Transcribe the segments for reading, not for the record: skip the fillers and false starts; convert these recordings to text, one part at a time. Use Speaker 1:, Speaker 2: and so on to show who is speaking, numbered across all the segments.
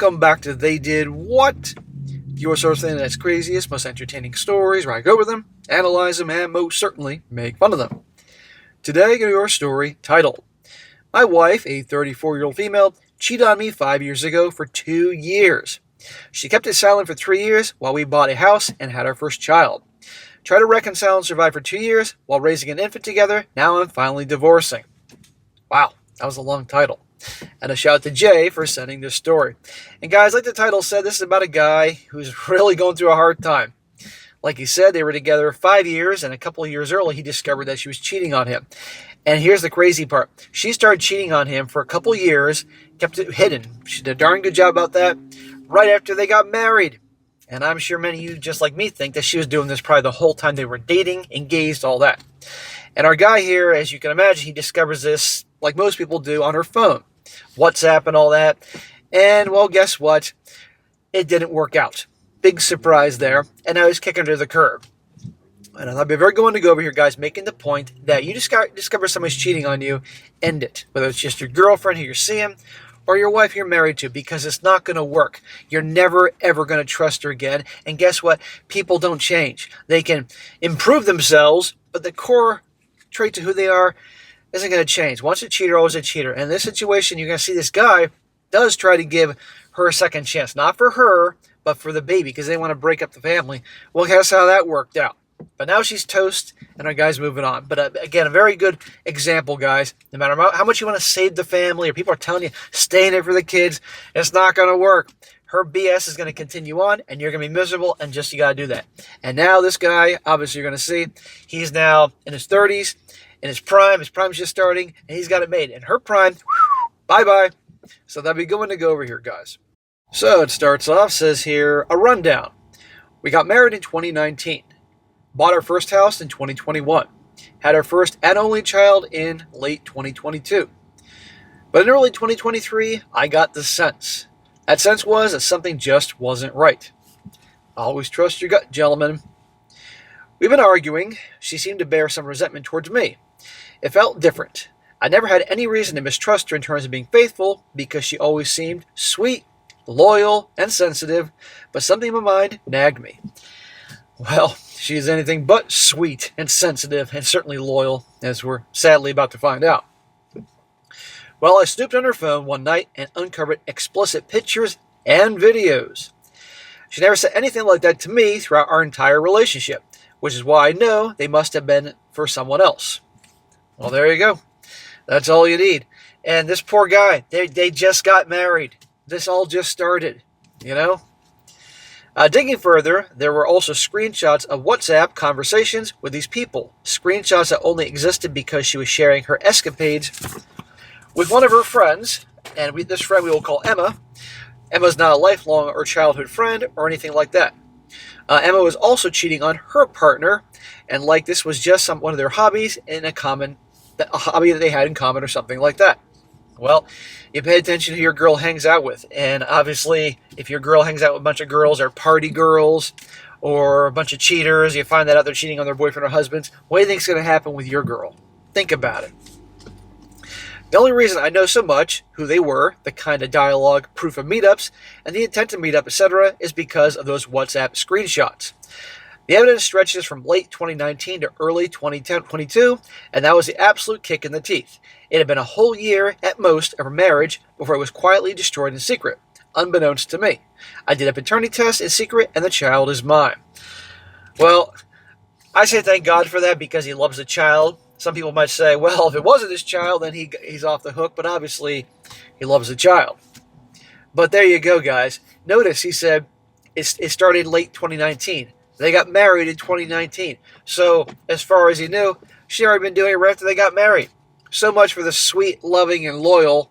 Speaker 1: welcome back to They Did What? Your source of the internet's craziest, most entertaining stories, where I go over them, analyze them, and most certainly make fun of them. Today, your story titled, My wife, a 34-year-old female, cheated on me 5 years ago for 2 years. She kept it silent for 3 years while we bought a house and had our first child. Tried to reconcile and survive for 2 years while raising an infant together. Now I'm finally divorcing. Wow, that was a long title. And a shout out to Jay for sending this story. And guys, like the title said, this is about a guy who's really going through a hard time. Like he said, they were together 5 years, and a couple of years early, he discovered that she was cheating on him. And here's the crazy part. She started cheating on him for a couple of years, kept it hidden. She did a darn good job about that right after they got married. And I'm sure many of you, just like me, think that she was doing this probably the whole time they were dating, engaged, all that. And our guy here, as you can imagine, he discovers this, like most people do, on her phone. WhatsApp and all that. And, well, guess what? It didn't work out. Big surprise there. And now he's kicking her to the curb. And I'll be very going to go over here, guys, making the point that you discover somebody's cheating on you, end it. Whether it's just your girlfriend who you're seeing or your wife you're married to, because it's not going to work. You're never, ever going to trust her again. And guess what? People don't change. They can improve themselves, but the core trait to who they are isn't going to change. Once a cheater, always a cheater. And in this situation, you're going to see this guy does try to give her a second chance. Not for her, but for the baby, because they want to break up the family. Well, guess how that worked out. But now she's toast, and our guy's moving on. But again, a very good example, guys. No matter how much you want to save the family, or people are telling you, stay in it for the kids, it's not going to work. Her BS is going to continue on, and you're going to be miserable, and just you got to do that. And now this guy, obviously you're going to see, he's now in his 30s, in his prime's just starting, and he's got it made. And her prime, bye-bye. So that'll be going to go over here, guys. So it starts off, says here, a rundown. We got married in 2019. Bought our first house in 2021. Had our first and only child in late 2022. But in early 2023, I got the sense. That sense was that something just wasn't right. Always trust your gut, gentlemen. We've been arguing. She seemed to bear some resentment towards me. It felt different. I never had any reason to mistrust her in terms of being faithful, because she always seemed sweet, loyal, and sensitive, but something in my mind nagged me. Well, she's anything but sweet and sensitive and certainly loyal, as we're sadly about to find out. Well, I snooped on her phone one night and uncovered explicit pictures and videos. She never said anything like that to me throughout our entire relationship, which is why I know they must have been for someone else. Well, there you go. That's all you need. And this poor guy, they just got married. This all just started, you know? Digging further, there were also screenshots of WhatsApp conversations with these people. Screenshots that only existed because she was sharing her escapades with one of her friends. And this friend we will call Emma. Emma's not a lifelong or childhood friend or anything like that. Emma was also cheating on her partner. And like this was just one of their hobbies in a hobby that they had in common or something like that. Well, you pay attention to who your girl hangs out with. And obviously, if your girl hangs out with a bunch of girls or party girls or a bunch of cheaters, you find that out they're cheating on their boyfriend or husbands, what do you think is going to happen with your girl? Think about it. The only reason I know so much who they were, the kind of dialogue, proof of meetups, and the intent to meet up, etc., is because of those WhatsApp screenshots. The evidence stretches from late 2019 to early 2022, and that was the absolute kick in the teeth. It had been a whole year, at most, of her marriage before it was quietly destroyed in secret, unbeknownst to me. I did a paternity test in secret, and the child is mine. Well, I say thank God for that, because he loves the child. Some people might say, well, if it wasn't his child, then he's off the hook, but obviously he loves the child. But there you go, guys. Notice he said it started late 2019. They got married in 2019. So, as far as he knew, she already been doing it right after they got married. So much for the sweet, loving, and loyal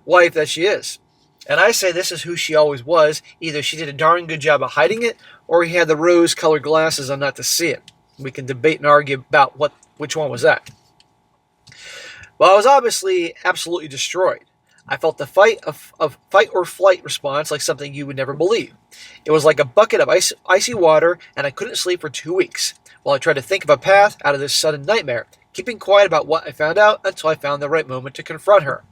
Speaker 1: wife that she is. And I say this is who she always was. Either she did a darn good job of hiding it, or he had the rose-colored glasses on not to see it. We can debate and argue about which one was that. Well, I was obviously absolutely destroyed. I felt the fight or flight response like something you would never believe. It was like a bucket of icy water, and I couldn't sleep for 2 weeks while I tried to think of a path out of this sudden nightmare, keeping quiet about what I found out until I found the right moment to confront her.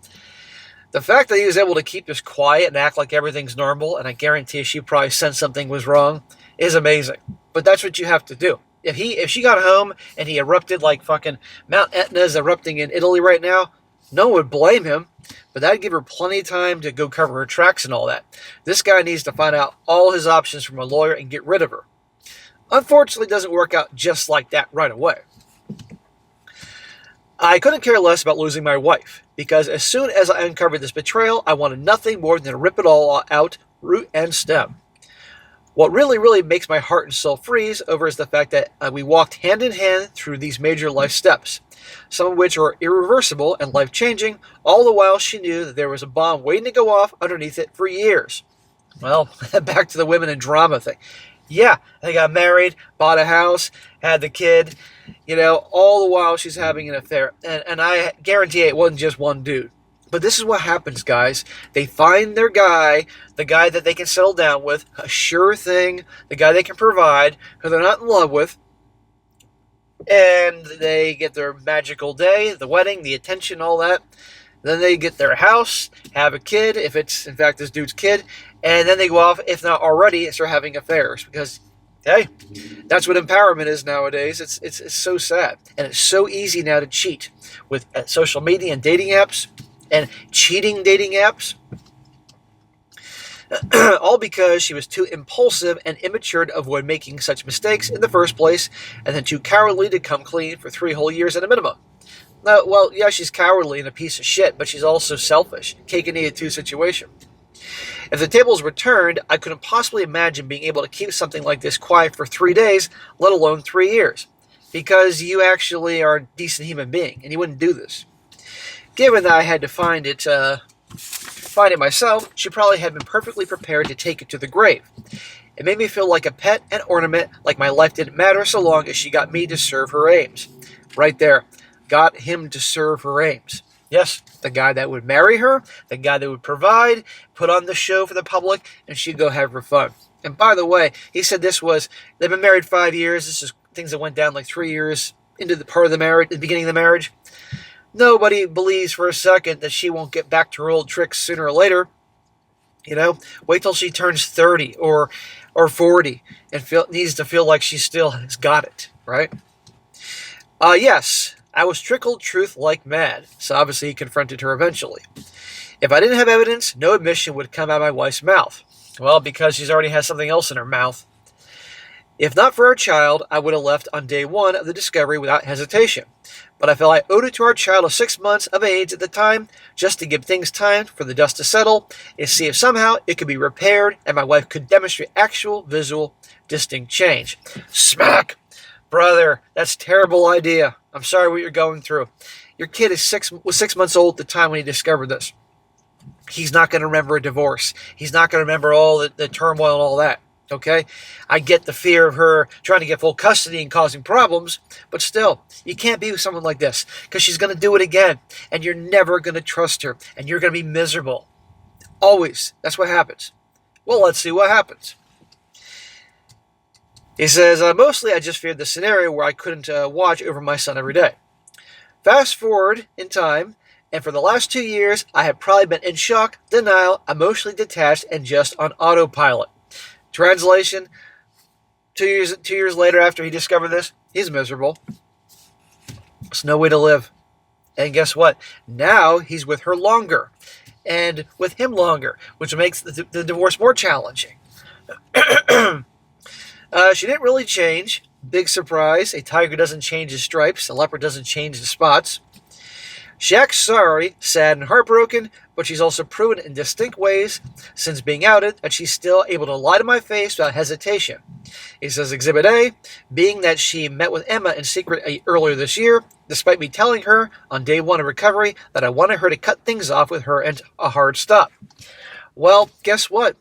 Speaker 1: The fact that he was able to keep this quiet and act like everything's normal, and I guarantee she probably sensed something was wrong, is amazing. But that's what you have to do. If she got home and he erupted like fucking Mount Etna is erupting in Italy right now, no one would blame him. But that'd give her plenty of time to go cover her tracks and all that. This guy needs to find out all his options from a lawyer and get rid of her. Unfortunately, it doesn't work out just like that right away. I couldn't care less about losing my wife, because as soon as I uncovered this betrayal, I wanted nothing more than to rip it all out, root and stem. What really makes my heart and soul freeze over is the fact that we walked hand in hand through these major life steps, some of which are irreversible and life-changing, all the while she knew that there was a bomb waiting to go off underneath it for years. Well, back to the women in drama thing. Yeah, they got married, bought a house, had the kid, all the while she's having an affair. And I guarantee it wasn't just one dude. But this is what happens, guys. They find their guy, the guy that they can settle down with, a sure thing, the guy they can provide, who they're not in love with, and they get their magical day, the wedding, the attention, all that. Then they get their house, have a kid, if it's, in fact, this dude's kid, and then they go off, if not already, start having affairs. Because, hey, that's what empowerment is nowadays. It's so sad. And it's so easy now to cheat with social media and dating apps and cheating dating apps. All because she was too impulsive and immature to avoid making such mistakes in the first place, and then too cowardly to come clean for 3 whole years at a minimum. Well, yeah, she's cowardly and a piece of shit, but she's also selfish. Cake and eat it too situation. If the tables were turned, I couldn't possibly imagine being able to keep something like this quiet for 3 days, let alone 3 years. Because you actually are a decent human being, and you wouldn't do this. Given that I had to find it myself, she probably had been perfectly prepared to take it to the grave. It made me feel like a pet and ornament, like my life didn't matter so long as she got me to serve her aims. Right there. Got him to serve her aims. Yes, the guy that would marry her, the guy that would provide, put on the show for the public, and she'd go have her fun. And by the way, he said they've been married 5 years. This is things that went down like 3 years into the part of the marriage, the beginning of the marriage. Nobody believes for a second that she won't get back to her old tricks sooner or later. Wait till she turns 30 or 40 and needs to feel like she still has got it, right? Yes, I was trickled truth like mad, so obviously he confronted her eventually. If I didn't have evidence, no admission would come out of my wife's mouth. Well, because she's already has something else in her mouth. If not for our child, I would have left on day 1 of the discovery without hesitation. But I felt I owed it to our child of 6 months of age at the time, just to give things time for the dust to settle, and see if somehow it could be repaired and my wife could demonstrate actual, visual, distinct change. Smack! Brother, that's a terrible idea. I'm sorry what you're going through. Your kid was 6 months old at the time when he discovered this. He's not going to remember a divorce. He's not going to remember all the turmoil and all that. Okay? I get the fear of her trying to get full custody and causing problems, but still, you can't be with someone like this, because she's going to do it again, and you're never going to trust her, and you're going to be miserable. Always. That's what happens. Well, let's see what happens. He says, mostly I just feared the scenario where I couldn't watch over my son every day. Fast forward in time, and for the last 2 years, I have probably been in shock, denial, emotionally detached, and just on autopilot. Translation, 2 years later after he discovered this, he's miserable. There's no way to live. And guess what? Now he's with her longer, and with him longer, which makes the divorce more challenging. She didn't really change. Big surprise. A tiger doesn't change his stripes. A leopard doesn't change his spots. She acts sorry, sad, and heartbroken, but she's also proven in distinct ways, since being outed, that she's still able to lie to my face without hesitation. He says, Exhibit A, being that she met with Emma in secret earlier this year, despite me telling her on day 1 of recovery that I wanted her to cut things off with her and a hard stop. Well, guess what?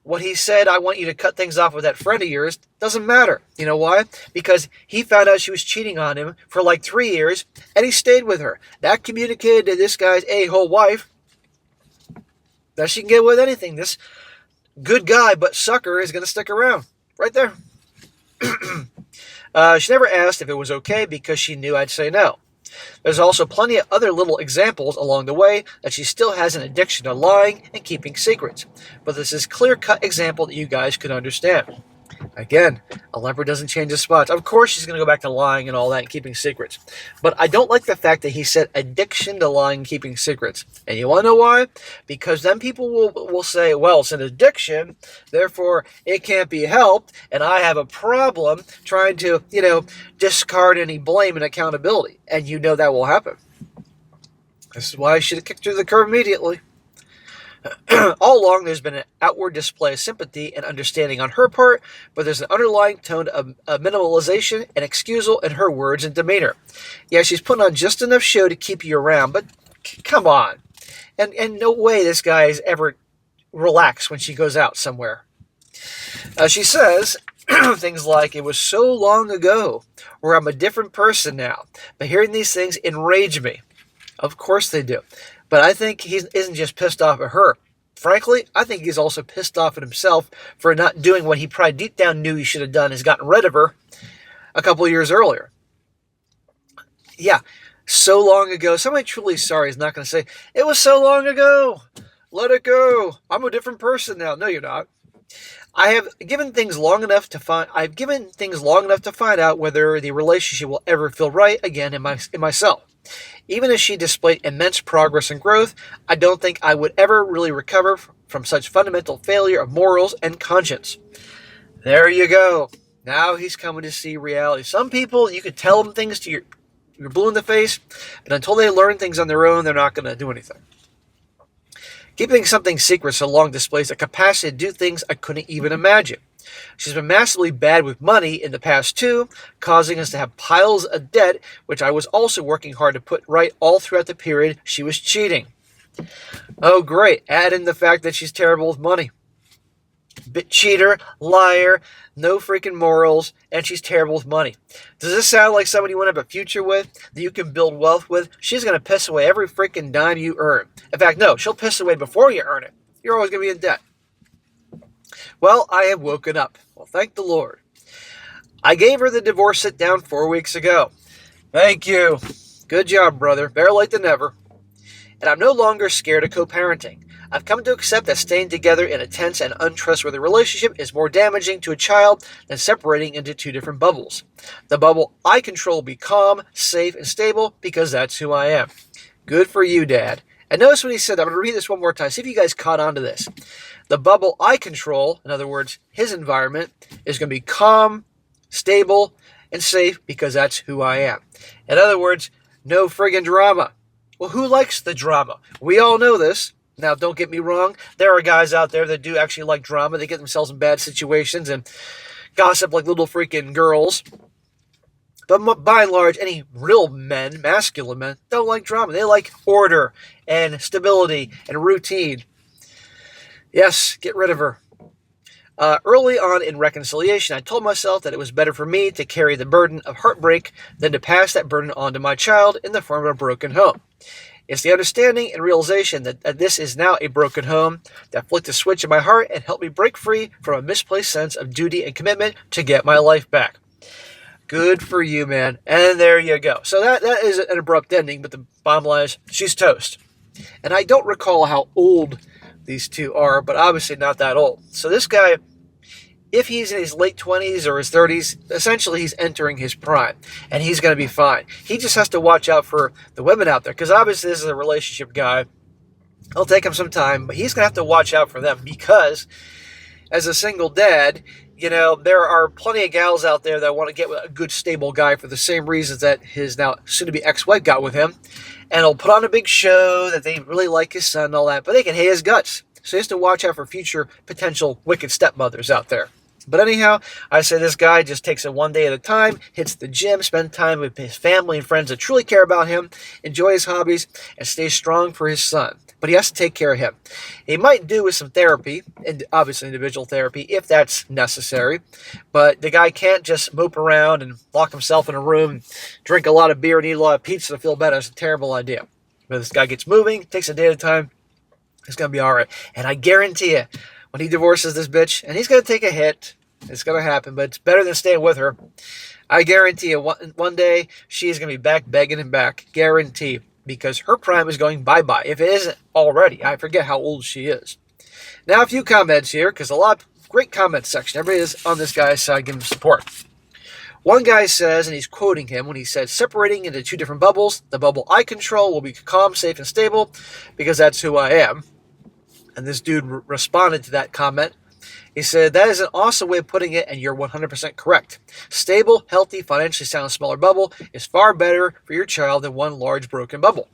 Speaker 1: What he said, I want you to cut things off with that friend of yours, doesn't matter. You know why? Because he found out she was cheating on him for like 3 years, and he stayed with her. That communicated to this guy's a-hole wife that she can get with anything. This good guy but sucker is going to stick around. Right there. She never asked if it was okay because she knew I'd say no. There's also plenty of other little examples along the way that she still has an addiction to lying and keeping secrets, but this is a clear-cut example that you guys could understand. Again, a leopard doesn't change his spots. Of course she's going to go back to lying and all that and keeping secrets. But I don't like the fact that he said addiction to lying and keeping secrets. And you want to know why? Because then people will say, well, it's an addiction, therefore it can't be helped, and I have a problem trying to, discard any blame and accountability. And you know that will happen. This is why I should have kicked her to the curb immediately. All along, there's been an outward display of sympathy and understanding on her part, but there's an underlying tone of minimalization and excusal in her words and demeanor. Yeah, she's putting on just enough show to keep you around, but come on. And no way this guy is ever relaxed when she goes out somewhere. She says things like, it was so long ago, or I'm a different person now, but hearing these things enrage me. Of course they do. But I think he isn't just pissed off at her. Frankly, I think he's also pissed off at himself for not doing what he probably deep down knew he should have done, is gotten rid of her a couple of years earlier. Yeah, so long ago. Somebody truly sorry is not going to say, it was so long ago. Let it go. I'm a different person now. No, you're not. I've given things long enough to find out whether the relationship will ever feel right again in myself. Even as she displayed immense progress and growth, I don't think I would ever really recover from such fundamental failure of morals and conscience. There you go. Now he's coming to see reality. Some people, you could tell them things to you're blue in the face, but until they learn things on their own, they're not going to do anything. Keeping something secret so long displays a capacity to do things I couldn't even imagine. She's been massively bad with money in the past too, causing us to have piles of debt, which I was also working hard to put right all throughout the period she was cheating. Oh great, add in the fact that she's terrible with money. Cheater, liar, no freaking morals, and she's terrible with money. Does this sound like somebody you want to have a future with, that you can build wealth with? She's going to piss away every freaking dime you earn. In fact, no, she'll piss away before you earn it. You're always going to be in debt. Well, I have woken up. Well, thank the Lord. I gave her the divorce sit-down 4 weeks ago. Thank you. Good job, brother. Better late than never. And I'm no longer scared of co-parenting. I've come to accept that staying together in a tense and untrustworthy relationship is more damaging to a child than separating into two different bubbles. The bubble I control will be calm, safe, and stable because that's who I am. Good for you, Dad. And notice what he said. I'm going to read this one more time. See if you guys caught on to this. The bubble I control, in other words, his environment, is going to be calm, stable, and safe because that's who I am. In other words, no friggin' drama. Well, who likes the drama? We all know this. Now, don't get me wrong. There are guys out there that do actually like drama. They get themselves in bad situations and gossip like little freaking girls. But by and large, any real men, masculine men, don't like drama. They like order and stability and routine. Yes, get rid of her. Early on in reconciliation, I told myself that it was better for me to carry the burden of heartbreak than to pass that burden on to my child in the form of a broken home. It's the understanding and realization that this is now a broken home that flicked a switch in my heart and helped me break free from a misplaced sense of duty and commitment to get my life back. Good for you, man. And there you go. So that is an abrupt ending, but the bottom line is she's toast. And I don't recall how old these two are, but obviously not that old. So this guy, if he's in his late 20s or his 30s, essentially he's entering his prime, and he's going to be fine. He just has to watch out for the women out there, because obviously this is a relationship guy. It'll take him some time, but he's going to have to watch out for them, because as a single dad, there are plenty of gals out there that want to get with a good, stable guy for the same reasons that his now soon-to-be ex-wife got with him. And he'll put on a big show that they really like his son and all that, but they can hate his guts. So he has to watch out for future potential wicked stepmothers out there. But anyhow, I say this guy just takes it one day at a time, hits the gym, spend time with his family and friends that truly care about him, enjoy his hobbies, and stay strong for his son. But he has to take care of him. He might do with some therapy, and obviously individual therapy, if that's necessary. But the guy can't just mope around and lock himself in a room, drink a lot of beer, and eat a lot of pizza to feel better. It's a terrible idea. But this guy gets moving, takes a day at a time, it's going to be all right. And I guarantee you, when he divorces this bitch, and he's going to take a hit, it's going to happen, but it's better than staying with her. I guarantee you one day she is going to be back begging him back. Guarantee. Because her prime is going bye-bye. If it isn't already. I forget how old she is. Now, a few comments here, because a lot of great comment section. Everybody is on this guy's side giving him support. One guy says, and he's quoting him when he said, separating into two different bubbles. The bubble I control will be calm, safe, and stable because that's who I am. And this dude responded to that comment. He said, that is an awesome way of putting it, and you're 100% correct. Stable, healthy, financially sound, smaller bubble is far better for your child than one large broken bubble.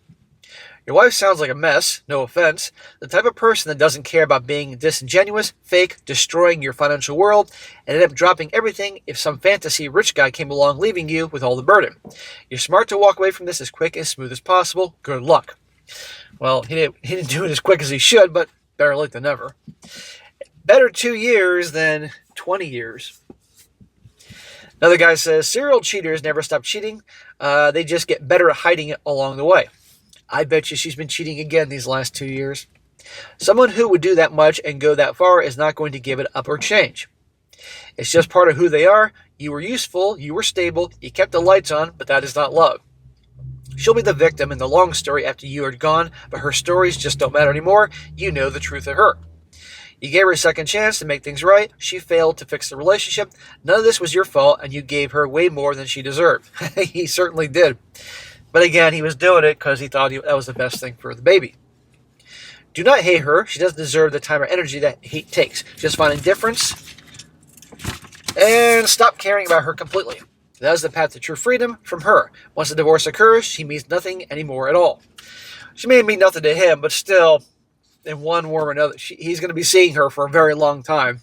Speaker 1: Your wife sounds like a mess, no offense. The type of person that doesn't care about being disingenuous, fake, destroying your financial world, and end up dropping everything if some fantasy rich guy came along leaving you with all the burden. You're smart to walk away from this as quick and smooth as possible. Good luck. Well, he didn't do it as quick as he should, but better late than never. Better 2 years than 20 years. Another guy says, serial cheaters never stop cheating. They just get better at hiding it along the way. I bet you she's been cheating again these last 2 years. Someone who would do that much and go that far is not going to give it up or change. It's just part of who they are. You were useful, you were stable, you kept the lights on, but that is not love. She'll be the victim in the long story after you are gone, but her stories just don't matter anymore. You know the truth of her. You gave her a second chance to make things right. She failed to fix the relationship. None of this was your fault, and you gave her way more than she deserved. He certainly did. But again, he was doing it because he thought that was the best thing for the baby. Do not hate her. She doesn't deserve the time or energy that hate takes. Just find indifference and stop caring about her completely. That is the path to true freedom from her. Once the divorce occurs, she means nothing anymore at all. She may mean nothing to him, but still, in one form or another, he's going to be seeing her for a very long time.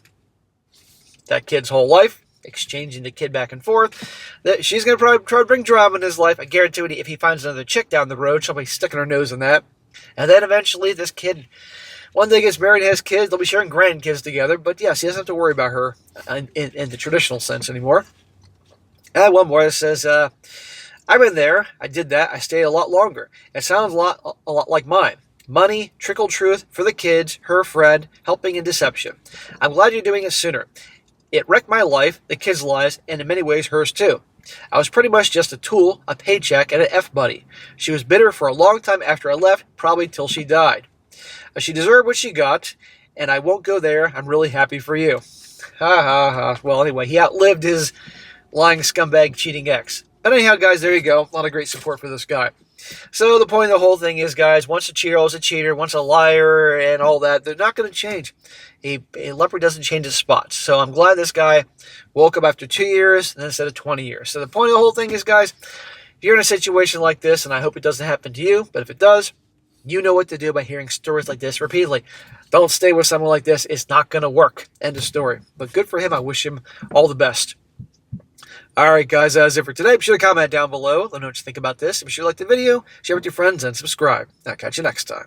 Speaker 1: That kid's whole life. Exchanging the kid back and forth. That she's going to probably try to bring drama in his life. I guarantee you, if he finds another chick down the road, she'll be sticking her nose in that. And then eventually this kid one day gets married and has kids. They'll be sharing grandkids together. But yes, he doesn't have to worry about her in the traditional sense anymore. And one more that says, I've been there. I did that. I stayed a lot longer. It sounds a lot like mine. Money, trickle truth for the kids, her friend, helping and deception. I'm glad you're doing it sooner. It wrecked my life, the kids' lives, and in many ways hers too. I was pretty much just a tool, a paycheck, and an F-buddy. She was bitter for a long time after I left, probably till she died. She deserved what she got, and I won't go there. I'm really happy for you. Ha ha ha. Well, anyway, he outlived his lying scumbag cheating ex. But anyhow, guys, there you go. A lot of great support for this guy. So the point of the whole thing is, guys, once a cheater is a cheater, once a liar and all that, they're not going to change. A leopard doesn't change its spots. So I'm glad this guy woke up after 2 years instead of 20 years. So the point of the whole thing is, guys, if you're in a situation like this, and I hope it doesn't happen to you, but if it does, you know what to do by hearing stories like this repeatedly. Don't stay with someone like this. It's not going to work. End of story. But good for him. I wish him all the best. All right, guys, that's it for today. Be sure to comment down below. Let me know what you think about this. Be sure to like the video, share it with your friends, and subscribe. I'll catch you next time.